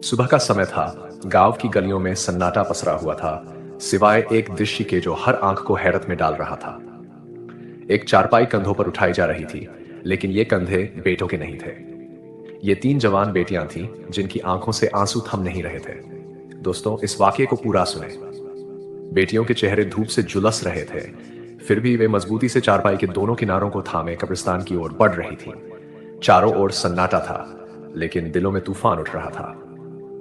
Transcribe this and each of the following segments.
सुबह का समय था। गांव की गलियों में सन्नाटा पसरा हुआ था, सिवाय एक दृश्य के जो हर आंख को हैरत में डाल रहा था। एक चारपाई कंधों पर उठाई जा रही थी, लेकिन ये कंधे बेटों के नहीं थे। ये तीन जवान बेटियां थीं, जिनकी आंखों से आंसू थम नहीं रहे थे। दोस्तों, इस वाकये को पूरा सुने। बेटियों के चेहरे धूप से झुलस रहे थे, फिर भी वे मजबूती से चारपाई के दोनों किनारों को थामे कब्रिस्तान की ओर बढ़ रही थीं। चारों ओर सन्नाटा था, लेकिन दिलों में तूफान उठ रहा था।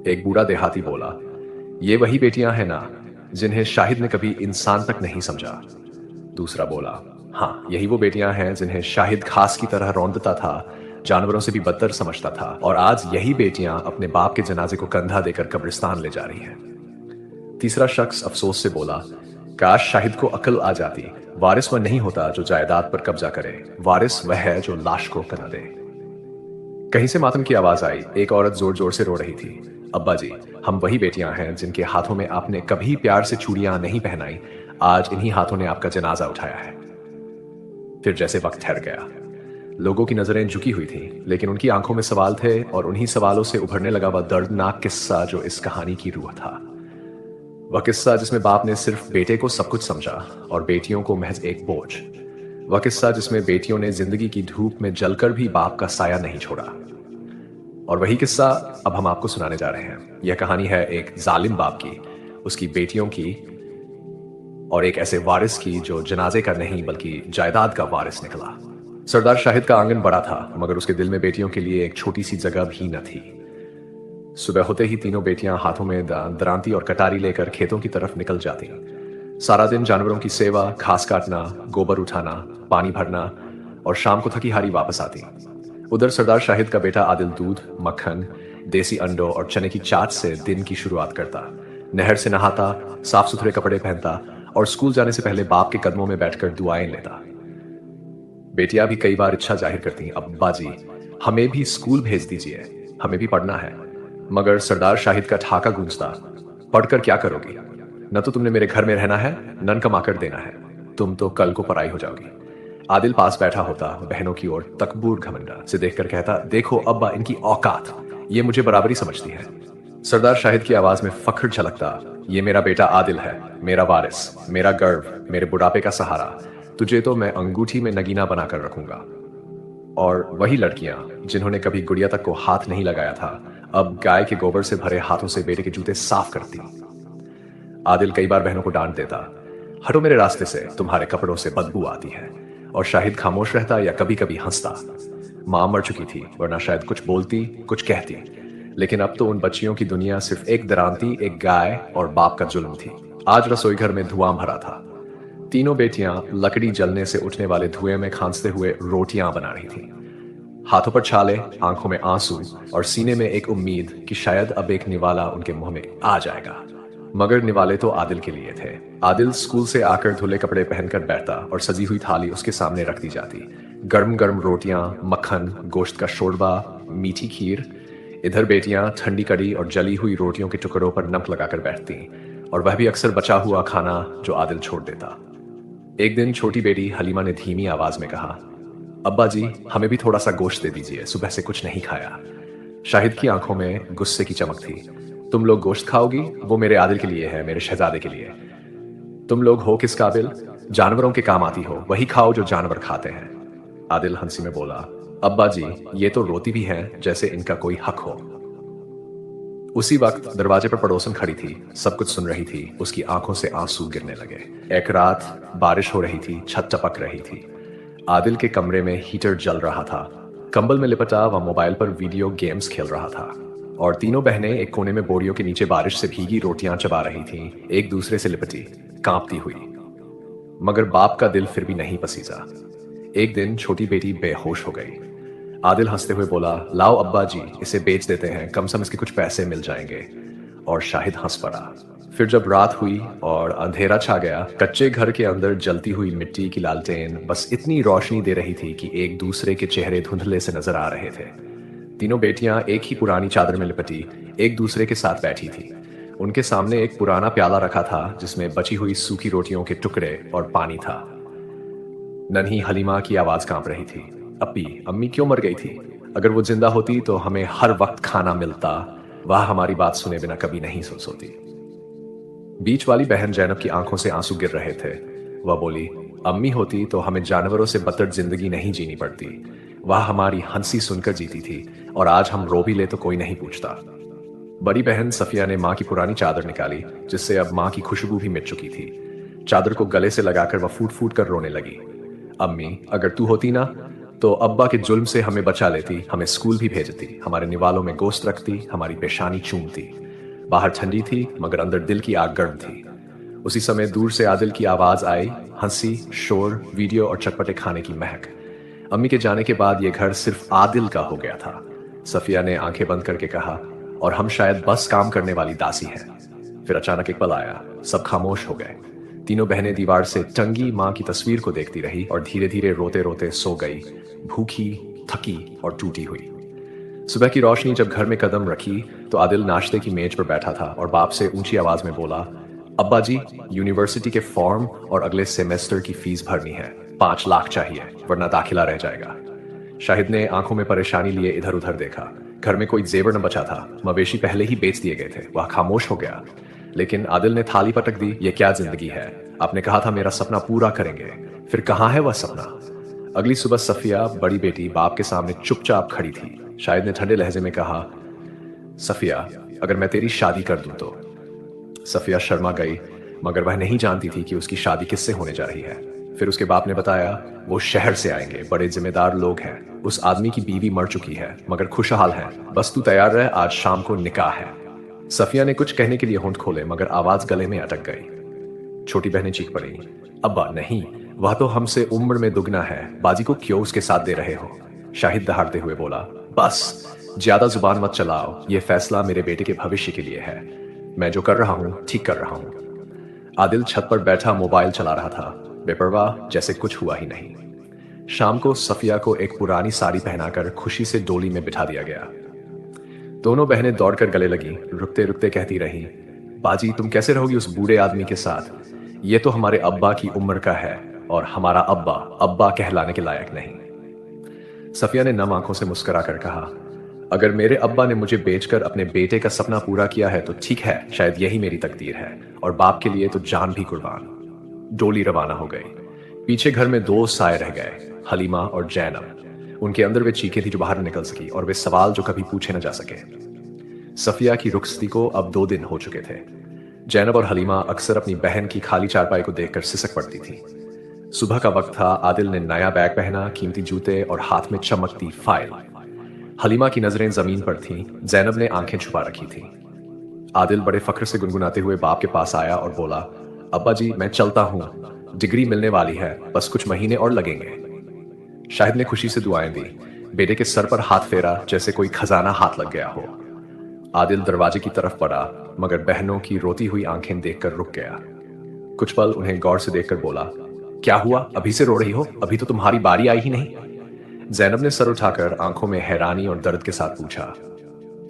एक बूढ़ा देहाती बोला, ये वही बेटियां हैं ना, जिन्हें शाहिद ने कभी इंसान तक नहीं समझा। दूसरा बोला, हाँ, यही वो बेटियां हैं जिन्हें शाहिद घास की तरह रौंदता था, जानवरों से भी बदतर समझता था, और आज यही बेटियां अपने बाप के जनाजे को कंधा देकर कब्रिस्तान ले जा रही हैं। तीसरा शख्स अफसोस से बोला, काश शाहिद को अकल आ जाती। वारिस वह नहीं होता जो जायदाद पर कब्जा करे, वारिस वह है जो लाश को कना दे। कहीं से मातम की आवाज आई। एक औरत जोर जोर से रो रही थी। अब्बा जी, हम वही बेटियां हैं जिनके हाथों में आपने कभी प्यार से चूड़ियां नहीं पहनाई। आज इन्हीं हाथों ने आपका जनाजा उठाया है। फिर जैसे वक्त ठहर गया। लोगों की नजरें झुकी हुई थीं, लेकिन उनकी आंखों में सवाल थे, और उन्हीं सवालों से उभरने लगा वह दर्दनाक किस्सा जो इस कहानी की रूह था। वह किस्सा जिसमें बाप ने सिर्फ बेटे को सब कुछ समझा और बेटियों को महज एक बोझ। वह किस्सा जिसमें बेटियों ने जिंदगी की धूप में जलकर भी बाप का साया नहीं छोड़ा। और वही किस्सा अब हम आपको सुनाने जा रहे हैं। यह कहानी है एक जालिम बाप की, उसकी बेटियों की, और एक ऐसे वारिस की जो जनाजे का नहीं बल्कि जायदाद का वारिस निकला। सरदार शाहिद का आंगन बड़ा था, मगर उसके दिल में बेटियों के लिए एक छोटी सी जगह भी न थी। सुबह होते ही तीनों बेटियां हाथों में दरांती और कटारी लेकर खेतों की तरफ निकल जाती। सारा दिन जानवरों की सेवा, घास काटना, गोबर उठाना, पानी भरना, और शाम को थकी हारी वापस आती। उधर सरदार शाहिद का बेटा आदिल दूध, मक्खन, देसी अंडों और चने की चाट से दिन की शुरुआत करता, नहर से नहाता, साफ सुथरे कपड़े पहनता और स्कूल जाने से पहले बाप के कदमों में बैठकर दुआएं लेता। बेटियां भी कई बार इच्छा जाहिर करती, अब्बा जी, हमें भी स्कूल भेज दीजिए, हमें भी पढ़ना है। मगर सरदार शाहिद का ठाका गूंजता, पढ़कर क्या करोगी? न तो तुमने मेरे घर में रहना है, न कमा कर देना है, तुम तो कल को पराई हो जाओगी। आदिल पास बैठा होता, बहनों की ओर तकबूर घमंडा से देखकर कहता, देखो अब्बा, इनकी औकात, ये मुझे बराबरी समझती है। सरदार शाहिद की आवाज में फख्र झलकता, ये मेरा बेटा आदिल है, मेरा वारिस, मेरा गर्व, मेरे बुढ़ापे का सहारा। तुझे तो मैं अंगूठी में नगीना बनाकर रखूंगा। और वही लड़कियां जिन्होंने कभी गुड़िया तक को हाथ नहीं लगाया था, अब गाय के गोबर से भरे हाथों से बेटे के जूते साफ करती। आदिल कई बार बहनों को डांट देता, हटो मेरे रास्ते से, तुम्हारे कपड़ों से बदबू आती है। और शाहिद खामोश रहता या कभी कभी हंसता। मां मर चुकी थी, वरना शायद कुछ बोलती, कुछ कहती, लेकिन अब तो उन बच्चियों की दुनिया सिर्फ एक दरांती, एक गाय और बाप का जुल्म थी। आज रसोई घर में धुआं भरा था। तीनों बेटियां लकड़ी जलने से उठने वाले धुएं में खांसते हुए रोटियां बना रही थीं। हाथों पर छाले, आंखों में आंसू और सीने में एक उम्मीद कि शायद अब एक निवाला उनके मुंह में आ जाएगा। मगर निवाले तो आदिल के लिए थे। आदिल स्कूल से आकर धुले कपड़े पहनकर बैठता और सजी हुई थाली उसके सामने रख दी जाती। गर्म गर्म रोटियां, मक्खन, गोश्त का शोरबा, मीठी खीर। इधर बेटियां ठंडी कड़ी और जली हुई रोटियों के टुकड़ों पर नमक लगाकर बैठती, और वह भी अक्सर बचा हुआ खाना जो आदिल छोड़ देता। एक दिन छोटी बेटी हलीमा ने धीमी आवाज में कहा, अब्बा जी, हमें भी थोड़ा सा गोश्त दे दीजिए, सुबह से कुछ नहीं खाया। शाहिद की आंखों में गुस्से की चमक थी। तुम लोग गोश्त खाओगी? वो मेरे आदिल के लिए है, मेरे शहजादे के लिए। तुम लोग हो किस काबिल? जानवरों के काम आती हो, वही खाओ जो जानवर खाते हैं। आदिल हंसी में बोला, अब्बा जी, ये तो रोती भी हैं जैसे इनका कोई हक हो। उसी वक्त दरवाजे पर पड़ोसन खड़ी थी, सब कुछ सुन रही थी। उसकी आंखों से आंसू गिरने लगे। एक रात बारिश हो रही थी, छत टपक रही थी। आदिल के कमरे में हीटर जल रहा था। कंबल में लिपटा वह मोबाइल पर वीडियो गेम्स खेल रहा था, और तीनों बहनें एक कोने में बोरियों के नीचे बारिश से भीगी रोटियां चबा रही थीं, एक दूसरे से लिपटी, कांपती हुई। मगर बाप का दिल फिर भी नहीं पसीजा। एक दिन छोटी बेटी बेहोश हो गई। आदिल हंसते हुए बोला, लाओ अब्बा जी, इसे बेच देते हैं, कम से कम इसके कुछ पैसे मिल जाएंगे। और शाहिद हंस पड़ा। फिर जब रात हुई और अंधेरा छा गया, कच्चे घर के अंदर जलती हुई मिट्टी की लालटेन बस इतनी रोशनी दे रही थी कि एक दूसरे के चेहरे धुंधले से नजर आ रहे थे। तीनों बेटियां एक ही पुरानी चादर में लिपटी एक दूसरे के साथ बैठी थी। उनके सामने एक पुराना प्याला रखा था जिसमें बची हुई सूखी रोटियों के टुकड़े और पानी था। नन्ही हलीमा की आवाज कांप रही थी, अम्मी क्यों मर गई थी? अगर वो जिंदा होती तो हमें हर वक्त खाना मिलता, वह हमारी बात सुने बिना कभी नहीं सुन सोती। बीच वाली बहन जैनब की आंखों से आंसू गिर रहे थे। वह बोली, अम्मी होती तो हमें जानवरों से बदतर जिंदगी नहीं जीनी पड़ती। वह हमारी हंसी सुनकर जीती थी और आज हम रो भी ले तो कोई नहीं पूछता। बड़ी बहन सफिया ने माँ की पुरानी चादर निकाली, जिससे अब माँ की खुशबू भी मिट चुकी थी। चादर को गले से लगाकर वह फूट फूट कर रोने लगी। अम्मी, अगर तू होती ना तो अब्बा के जुल्म से हमें बचा लेती, हमें स्कूल भी भेजती, हमारे निवालों में गोश्त रखती, हमारी पेशानी चूमती। बाहर ठंडी थी मगर अंदर दिल की आग गर्म थी। उसी समय दूर से आदिल की आवाज आई, हंसी, शोर, वीडियो और चटपटे खाने की महक। अम्मी के जाने के बाद यह घर सिर्फ आदिल का हो गया था। सफिया ने आंखें बंद करके कहा, और हम शायद बस काम करने वाली दासी हैं। फिर अचानक एक पल आया, सब खामोश हो गए। तीनों बहनें दीवार से टंगी माँ की तस्वीर को देखती रही और धीरे धीरे रोते रोते सो गई, भूखी, थकी और टूटी हुई। सुबह की रोशनी जब घर में कदम रखी तो आदिल नाश्ते की मेज पर बैठा था और बाप से ऊंची आवाज में बोला, अब्बा जी, यूनिवर्सिटी के फॉर्म और अगले सेमेस्टर की फीस भरनी है। 5 लाख चाहिए, वरना दाखिला रह जाएगा। शाहिद ने आंखों में परेशानी लिए इधर उधर देखा। घर में कोई जेवर न बचा था, मवेशी पहले ही बेच दिए गए थे। वह खामोश हो गया। लेकिन आदिल ने थाली पटक दी, ये क्या जिंदगी है? आपने कहा था मेरा सपना पूरा करेंगे, फिर कहाँ है वह सपना? अगली सुबह सफिया, बड़ी बेटी, बाप के सामने चुपचाप खड़ी थी। शाहिद ने ठंडे लहजे में कहा, सफिया, अगर मैं तेरी शादी कर दूं तो? सफिया शर्मा गई, मगर वह नहीं जानती थी कि उसकी शादी किससे होने जा रही है। फिर उसके बाप ने बताया, वो शहर से आएंगे, बड़े जिम्मेदार लोग हैं। उस आदमी की बीवी मर चुकी है मगर खुशहाल है। बस तू तैयार रह, आज शाम को निकाह है। सफिया ने कुछ कहने के लिए होंठ खोले मगर आवाज गले में अटक गई। छोटी बहनें चीख पड़ी, अब्बा नहीं, वह तो हमसे उम्र में दुगना है, बाजी को क्यों उसके साथ दे रहे हो? शाहिद दहाड़ते हुए बोला, बस ज्यादा जुबान मत चलाओ, यह फैसला मेरे बेटे के भविष्य के लिए है। मैं जो कर रहा हूं ठीक कर रहा हूं। आदिल छत पर बैठा मोबाइल चला रहा था, बेपरवाह, जैसे कुछ हुआ ही नहीं। शाम को सफिया को एक पुरानी साड़ी पहनाकर खुशी से डोली में बिठा दिया गया। दोनों बहनें दौड़कर गले लगी, रुकते रुकते कहती रही, बाजी तुम कैसे रहोगी उस बूढ़े आदमी के साथ? ये तो हमारे अब्बा की उम्र का है और हमारा अब्बा अब्बा कहलाने के लायक नहीं। सफिया ने नम आंखों से मुस्कुराकर कहा, अगर मेरे अब्बा ने मुझे बेचकर अपने बेटे का सपना पूरा किया है तो ठीक है, शायद यही मेरी तकदीर है, और बाप के लिए तो जान भी कुर्बान। डोली रवाना हो गई। पीछे घर में 2 साए रह गए, हलीमा और जैनब। उनके अंदर वे चीखें थी जो बाहर निकल सकी, और वे सवाल जो कभी पूछे न जा सके। सफिया की रुखसती को अब 2 दिन हो चुके थे। जैनब और हलीमा अक्सर अपनी बहन की खाली चारपाई को देखकर सिसक पड़ती थी। सुबह का वक्त था। आदिल ने नया बैग पहना, कीमती जूते और हाथ में चमकती फाइल। हलीमा की नजरें जमीन पर थीं, जैनब ने आंखें छुपा रखी थी। आदिल बड़े फख्र से गुनगुनाते हुए बाप के पास आया और बोला, अब्बा जी मैं चलता हूं, डिग्री मिलने वाली है, बस कुछ महीने और लगेंगे। शाहिद ने खुशी से दुआएं दी। बेटे के सर पर हाथ फेरा जैसे कोई खजाना हाथ लग गया हो। आदिल दरवाजे की तरफ बढ़ा मगर बहनों की रोती हुई आंखें देखकर रुक गया। कुछ पल उन्हें गौर से देखकर बोला, क्या हुआ, अभी से रो रही हो? अभी तो तुम्हारी बारी आई ही नहीं। जैनब ने सर उठाकर आंखों में हैरानी और दर्द के साथ पूछा,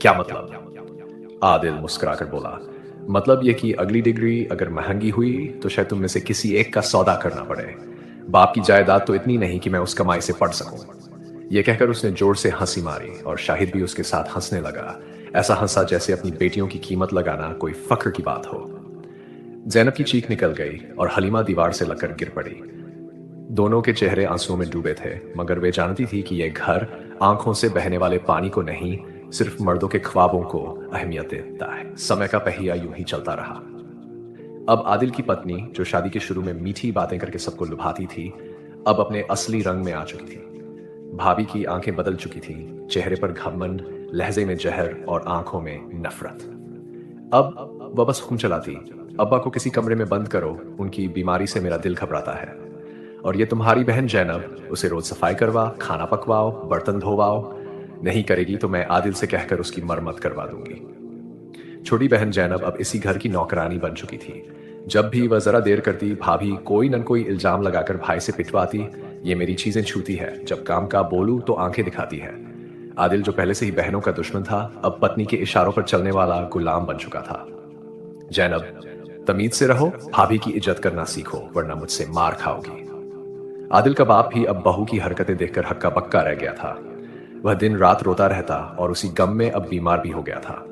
क्या मतलब? आदिल मुस्कुराकर बोला, मतलब ये कि अगली डिग्री अगर महंगी हुई तो शायद तुम में से किसी एक का सौदा करना पड़े। बाप की जायदाद तो इतनी नहीं कि मैं उस कमाई से पढ़ सकूं। यह कहकर उसने जोर से हंसी मारी और शाहिद भी उसके साथ हंसने लगा। ऐसा हंसा जैसे अपनी बेटियों की कीमत लगाना कोई फख्र की बात हो। जैनब की चीख निकल गई और हलीमा दीवार से लगकर गिर पड़ी। दोनों के चेहरे आंसुओं में डूबे थे, मगर वे जानती थी कि यह घर आंखों से बहने वाले पानी को नहीं, सिर्फ मर्दों के ख्वाबों को अहमियत देता है। समय का पहिया यूं ही चलता रहा। अब आदिल की पत्नी, जो शादी के शुरू में मीठी बातें करके सबको लुभाती थी, अब अपने असली रंग में आ चुकी थी। भाभी की आंखें बदल चुकी थी, चेहरे पर घमंड, लहजे में जहर और आंखों में नफरत। अब वह बस हुक्म चलाती, अब्बा को किसी कमरे में बंद करो, उनकी बीमारी से मेरा दिल घबराता है। और ये तुम्हारी बहन जैनब, उसे रोज सफाई करवा, खाना पकवाओ, बर्तन धोवाओ। नहीं करेगी तो मैं आदिल से कहकर उसकी मरम्मत करवा दूंगी। छोटी बहन जैनब अब इसी घर की नौकरानी बन चुकी थी। जब भी वह जरा देर करती, भाभी कोई न कोई इल्जाम लगाकर भाई से पिटवाती, ये मेरी चीजें छूती है, जब काम का बोलूं तो आंखें दिखाती है। आदिल जो पहले से ही बहनों का दुश्मन था, अब पत्नी के इशारों पर चलने वाला गुलाम बन चुका था। जैनब, तमीज से रहो, भाभी की इज्जत करना सीखो, वरना मुझसे मार खाओगी। आदिल का बाप भी अब बहू की हरकतें देखकर हक्का बक्का रह गया था। वह दिन रात रोता रहता और उसी गम में अब बीमार भी हो गया था।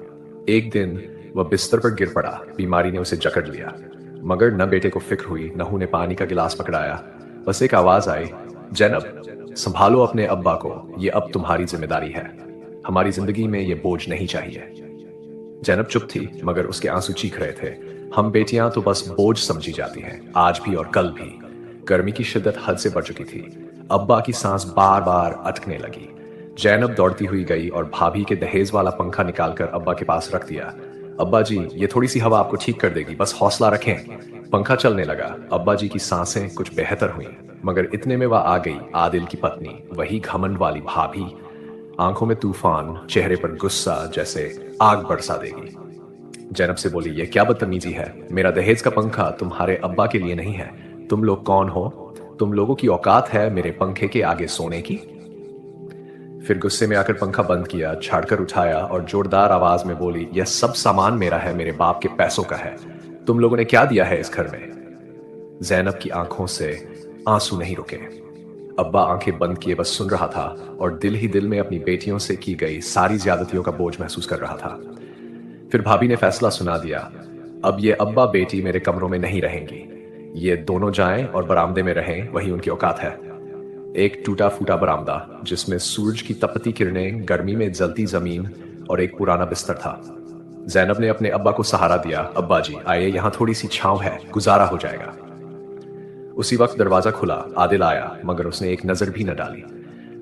एक दिन वह बिस्तर पर गिर पड़ा, बीमारी ने उसे जकड़ लिया। मगर न बेटे को फिक्र हुई, नहू ने पानी का गिलास पकड़ाया। बस एक आवाज आई, जैनब संभालो अपने अब्बा को, ये अब तुम्हारी जिम्मेदारी है। हमारी जिंदगी में ये बोझ नहीं चाहिए। जैनब चुप थी, मगर उसके आंसू चीख रहे थे। हम बेटियां तो बस बोझ समझी जाती हैं, आज भी और कल भी। गर्मी की शिद्दत हद से बढ़ चुकी थी। अब्बा की सांस बार बार अटकने लगी। जैनब दौड़ती हुई गई और भाभी के दहेज वाला पंखा निकालकर अब्बा के पास रख दिया। अब्बा जी, ये थोड़ी सी हवा आपको ठीक कर देगी, बस हौसला रखें। पंखा चलने लगा। अब्बा जी की सांसें कुछ बेहतर हुई, मगर इतने में वह आ गई, आदिल की पत्नी, वही घमंड वाली भाभी। आंखों में तूफान, चेहरे पर गुस्सा, जैसे आग बरसा देगी। जैनब से बोली, ये क्या बदतमीजी है? मेरा दहेज का पंखा तुम्हारे अब्बा के लिए नहीं है। तुम लोग कौन हो? तुम लोगों की औकात है मेरे पंखे के आगे सोने की? फिर गुस्से में आकर पंखा बंद किया, झाड़कर उठाया और जोरदार आवाज में बोली, यह सब सामान मेरा है, मेरे बाप के पैसों का है। तुम लोगों ने क्या दिया है इस घर में? जैनब की आंखों से आंसू नहीं रुके। अब्बा आंखें बंद किए बस सुन रहा था और दिल ही दिल में अपनी बेटियों से की गई सारी ज्यादतियों का बोझ महसूस कर रहा था। फिर भाभी ने फैसला सुना दिया, अब ये अब्बा बेटी मेरे कमरों में नहीं रहेंगी। ये दोनों जाएं और बरामदे में रहें, वही उनकी औकात है। एक टूटा फूटा बरामदा जिसमें सूरज की तपती किरणें, गर्मी में जलती जमीन और एक पुराना बिस्तर था। जैनब ने अपने अब्बा को सहारा दिया, अब्बा जी आइए, यहाँ थोड़ी सी छांव है, गुजारा हो जाएगा। उसी वक्त दरवाजा खुला। आदिल आया, मगर उसने एक नजर भी न डाली।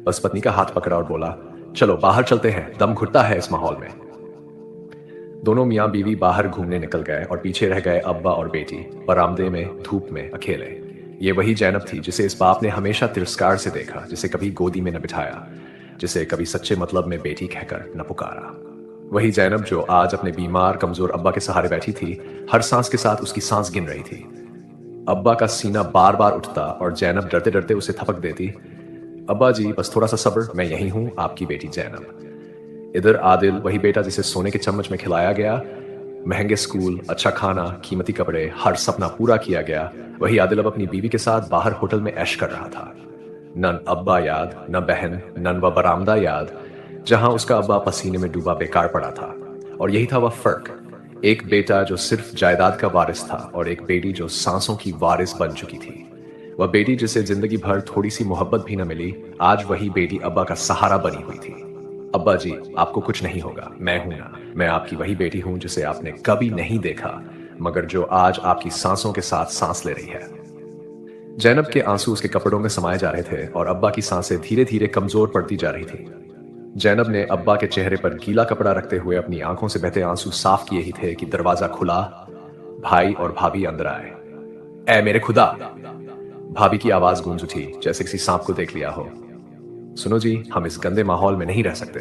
बस पत्नी का हाथ पकड़ा और बोला, चलो बाहर चलते हैं, दम घुटता है इस माहौल में। दोनों मियाँ बीवी बाहर घूमने निकल गए और पीछे रह गए अब्बा और बेटी, बरामदे में धूप में अकेले। ये वही जैनब थी जिसे इस बाप ने हमेशा तिरस्कार से देखा, जिसे कभी गोदी में न बिठाया, जिसे कभी सच्चे मतलब में बेटी कहकर न पुकारा। वही जैनब जो आज अपने बीमार कमजोर अब्बा के सहारे बैठी थी, हर सांस के साथ उसकी सांस गिन रही थी। अब्बा का सीना बार बार उठता और जैनब डरते डरते उसे थपक देती, अब्बा जी बस थोड़ा सा सब्र, मैं यही हूं, आपकी बेटी जैनब। इधर आदिल, वही बेटा जिसे सोने के चम्मच में खिलाया गया, महंगे स्कूल, अच्छा खाना, कीमती कपड़े, हर सपना पूरा किया गया। वही आदिल अब अपनी बीवी के साथ बाहर होटल में ऐश कर रहा था। न अब्बा याद, न बहन, न वह बरामदा याद जहां उसका अब्बा पसीने में डूबा बेकार पड़ा था। और यही था वह फर्क, एक बेटा जो सिर्फ जायदाद का वारिस था और एक बेटी जो सांसों की वारिस बन चुकी थी। वह बेटी जिसे जिंदगी भर थोड़ी सी मोहब्बत भी न मिली, आज वही बेटी अब्बा का सहारा बनी हुई थी। अब्बा जी आपको कुछ नहीं होगा, मैं हूं ना, मैं आपकी वही बेटी हूं जिसे आपने कभी नहीं देखा, मगर जो आज आपकी सांसों के साथ सांस ले रही है। जैनब के आंसू उसके कपड़ों में समाये जा रहे थे और अब्बा की सांसें धीरे धीरे कमजोर पड़ती जा रही थी। जैनब ने अब्बा के चेहरे पर गीला कपड़ा रखते हुए अपनी आंखों से बहते आंसू साफ किए ही थे कि दरवाजा खुला। भाई और भाभी अंदर आए। ऐ मेरे खुदा! भाभी की आवाज गूंज उठी, जैसे किसी सांप को देख लिया हो। सुनो जी, हम इस गंदे माहौल में नहीं रह सकते।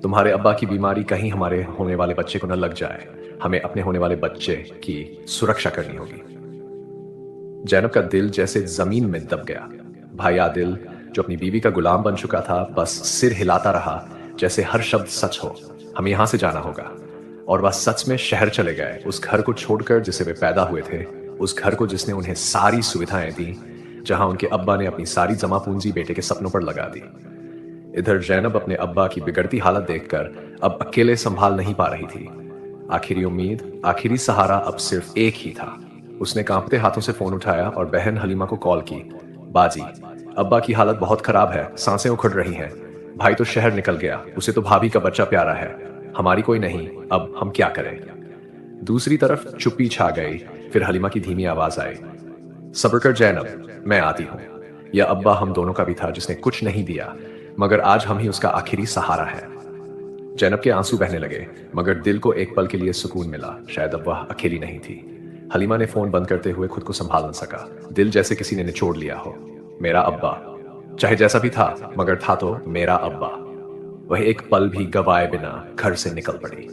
तुम्हारे अब्बा की बीमारी कहीं हमारे होने वाले बच्चे को न लग जाए। हमें अपने होने वाले बच्चे की सुरक्षा करनी होगी। जैनब का दिल जैसे जमीन में दब गया। भाई आदिल, जो अपनी बीवी का गुलाम बन चुका था, बस सिर हिलाता रहा, जैसे हर शब्द सच हो। हमें यहां से जाना होगा। और वह सच में शहर चले गए, उस घर को छोड़कर जिसे वे पैदा हुए थे, उस घर को जिसने उन्हें सारी सुविधाएं दी, जहां उनके अब्बा ने अपनी सारी जमा पूंजी बेटे के सपनों पर लगा दी। इधर जैनब अपने अब्बा की बिगड़ती हालत देखकर अब अकेले संभाल नहीं पा रही थी। आखिरी उम्मीद, आखिरी सहारा अब सिर्फ एक ही था। उसने कांपते हाथों से फोन उठाया और बहन हलीमा को कॉल की। बाजी, अब्बा की हालत बहुत खराब है, सांसें उखड़ रही हैं। भाई तो शहर निकल गया, उसे तो भाभी का बच्चा प्यारा है, हमारी कोई नहीं, अब हम क्या करें? दूसरी तरफ चुप्पी छा गई। फिर हलीमा की धीमी आवाज आई, सब्र कर जैनब, मैं आती हूं। यह अब्बा हम दोनों का भी था जिसने कुछ नहीं दिया, मगर आज हम ही उसका आखिरी सहारा है। जैनब के आंसू बहने लगे, मगर दिल को एक पल के लिए सुकून मिला, शायद अब वह अकेली नहीं थी। हलीमा ने फोन बंद करते हुए खुद को संभाल न सका। दिल जैसे किसी ने निचोड़ लिया हो। मेरा अब्बा, चाहे जैसा भी था, मगर था तो मेरा अब्बा। वह एक पल भी गवाए बिना घर से निकल पड़ी।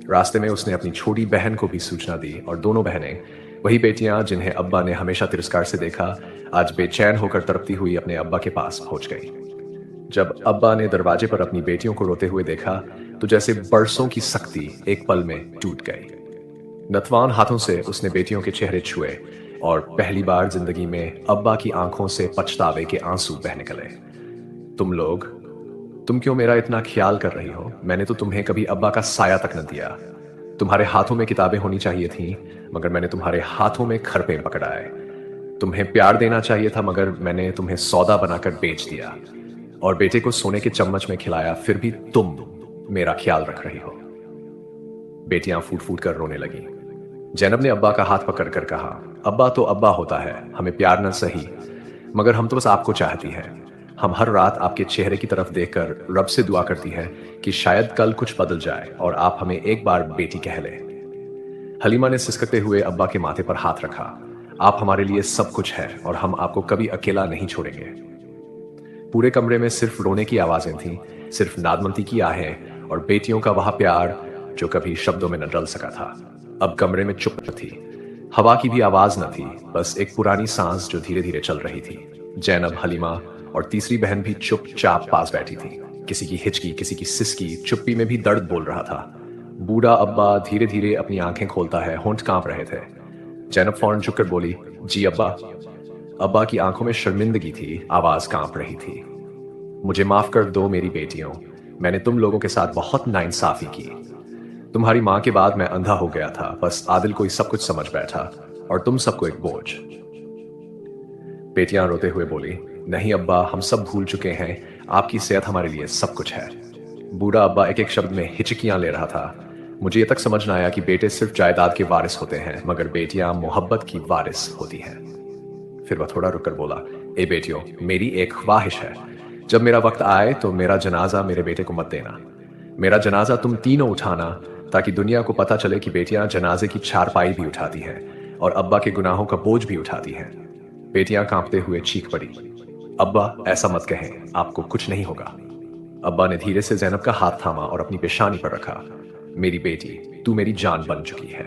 रास्ते में उसने अपनी छोटी बहन को भी सूचना दी और दोनों बहनें, वही बेटियां जिन्हें अब्बा ने हमेशा तिरस्कार से देखा, आज बेचैन होकर तड़पती हुई अपने अब्बा के पास पहुंच गई। जब अब्बा ने दरवाजे पर अपनी बेटियों को रोते हुए देखा, तो जैसे बरसों की सख्ती एक पल में टूट गई। नतवान हाथों से उसने बेटियों के चेहरे छुए और पहली बार जिंदगी में अब्बा की आंखों से पछतावे के आंसू बह निकले। तुम क्यों मेरा इतना ख्याल कर रही हो? मैंने तो तुम्हें कभी अब्बा का साया तक न दिया। तुम्हारे हाथों में किताबें होनी चाहिए थी, मगर मैंने तुम्हारे हाथों में खरपे पकड़ाए। तुम्हें प्यार देना चाहिए था, मगर मैंने तुम्हें सौदा बनाकर बेच दिया। और बेटे को सोने के चम्मच में खिलाया, फिर भी तुम मेरा ख्याल रख रही हो। बेटियां फूट फूट कर रोने लगी। जैनब ने अब्बा का हाथ पकड़ कर कहा, अब्बा तो अब्बा होता है, हमें प्यार न सही, मगर हम तो बस आपको चाहती है। हम हर रात आपके चेहरे की तरफ देखकर रब से दुआ करती है कि शायद कल कुछ बदल जाए और आप हमें एक बार बेटी कह लें। हलीमा ने सिसकते हुए अब्बा के माथे पर हाथ रखा। आप हमारे लिए सब कुछ है और हम आपको कभी अकेला नहीं छोड़ेंगे। पूरे कमरे में सिर्फ रोने की आवाजें थीं, सिर्फ नादमती की आहें और बेटियों का वह प्यार जो कभी शब्दों में न डल सका था। अब कमरे में चुप थी। हवा की भी आवाज न थी, बस एक पुरानी सांस जो धीरे धीरे चल रही थी। जैनब, हलीमा और तीसरी बहन भी चुपचाप पास बैठी थी। किसी की हिचकी, किसी की सिसकी, चुप्पी में भी दर्द बोल रहा था। बूढ़ा अब्बा धीरे धीरे अपनी आंखें खोलता है, होंठ कांप रहे थे। जैनब फौरन झुककर बोली, जी अब्बा। अब्बा की आंखों में शर्मिंदगी थी, आवाज कांप रही थी। मुझे माफ कर दो मेरी बेटियों, मैंने तुम लोगों के साथ बहुत नाइंसाफी की। तुम्हारी मां के बाद मैं अंधा हो गया था, बस आदिल को ही सब कुछ समझ बैठा और तुम सबको एक बोझ। बेटियां रोते हुए बोली, नहीं अब्बा, हम सब भूल चुके हैं, आपकी सेहत हमारे लिए सब कुछ है। बूढ़ा अब्बा एक एक शब्द में हिचकियां ले रहा था। मुझे ये तक समझ न आया कि बेटे सिर्फ जायदाद के वारिस होते हैं, मगर बेटियां मोहब्बत की वारिस होती हैं। फिर वह थोड़ा रुककर बोला, ए बेटियों, मेरी एक ख्वाहिश है, जब मेरा वक्त आए तो मेरा जनाजा मेरे बेटे को मत देना। मेरा जनाजा तुम तीनों उठाना, ताकि दुनिया को पता चले कि बेटियां जनाजे की चारपाई भी उठाती हैं और अब्बा के गुनाहों का बोझ भी उठाती हैं। बेटियां कांपते हुए चीख पड़ी, अब्बा ऐसा मत कहें, आपको कुछ नहीं होगा। अब्बा ने धीरे से जैनब का हाथ थामा और अपनी पेशानी पर रखा। मेरी बेटी, तू मेरी जान बन चुकी है।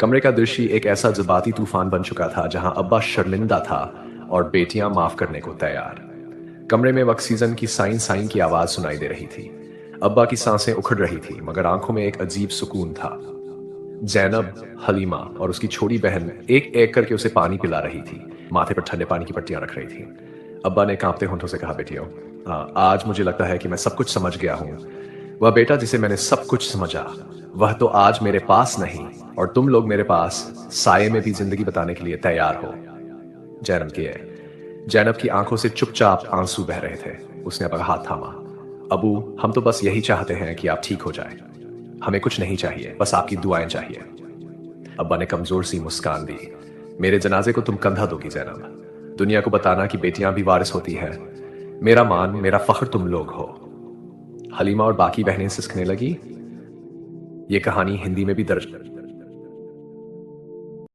कमरे का दृश्य एक ऐसा जज्बाती तूफान बन चुका था जहां अब्बा शर्मिंदा था और बेटियां माफ करने को तैयार। कमरे में ऑक्सीजन की साइन साइन की आवाज सुनाई दे रही थी। अब्बा की सांसें उखड़ रही थी, मगर आंखों में एक अजीब सुकून था। जैनब, हलीमा और उसकी छोटी बहन एक एक करके उसे पानी पिला रही थी, माथे पर ठंडे पानी की पट्टियां रख रही थी। अब्बा ने कांपते होंठों से कहा, बेटियों, आज मुझे लगता है कि मैं सब कुछ समझ गया हूं। वह बेटा जिसे मैंने सब कुछ समझा, वह तो आज मेरे पास नहीं, और तुम लोग मेरे पास साये में भी जिंदगी बताने के लिए तैयार हो। जैनब की आंखों से चुपचाप आंसू बह रहे थे। उसने अपना हाथ थामा। अबू, हम तो बस यही चाहते हैं कि आप ठीक हो जाएं। हमें कुछ नहीं चाहिए, बस आपकी दुआएं चाहिए। अब्बा ने कमजोर सी मुस्कान दी। मेरे जनाजे को तुम कंधा दोगी जैनब, दुनिया को बताना कि बेटियां भी वारिस होती हैं। मेरा मान, मेरा फख्र तुम लोग हो। हलीमा और बाकी बहनें सिसकने लगी। ये कहानी हिंदी में भी दर्ज